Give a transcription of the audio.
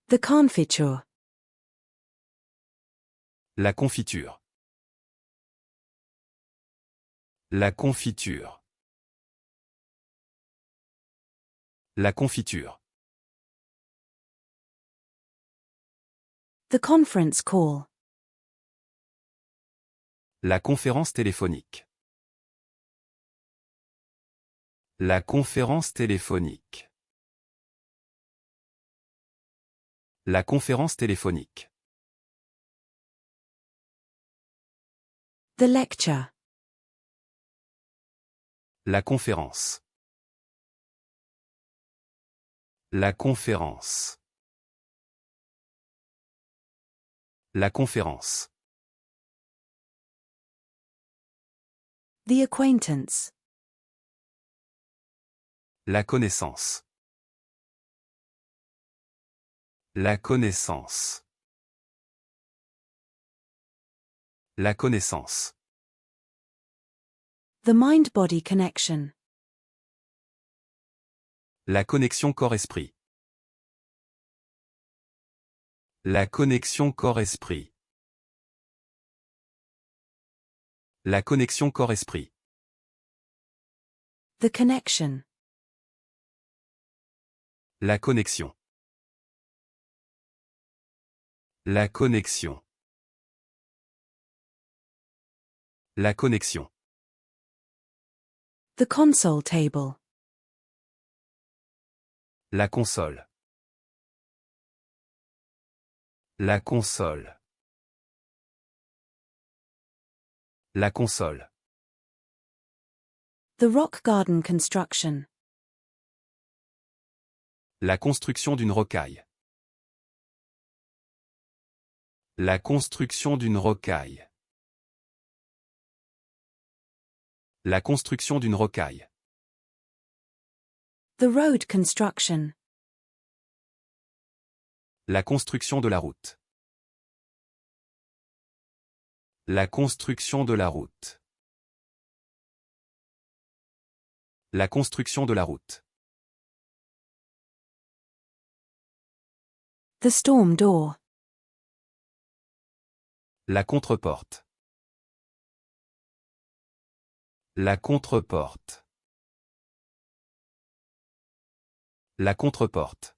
The confiture. La confiture. La confiture. La confiture. The conference call. La conférence téléphonique. La conférence téléphonique. La conférence téléphonique. The lecture. La conférence. La conférence. La conférence. The acquaintance. La connaissance. La connaissance. La connaissance. The mind-body connection. La connexion corps-esprit. La connexion corps-esprit. La connexion corps-esprit. The connection. La connexion. La connexion. La connexion. The console table. La console. La console. La console. The rock garden construction. La construction d'une rocaille. La construction d'une rocaille. La construction d'une rocaille. The road construction. La construction de la route. La construction de la route. La construction de la route. The storm door. La contreporte. La contreporte. La contreporte.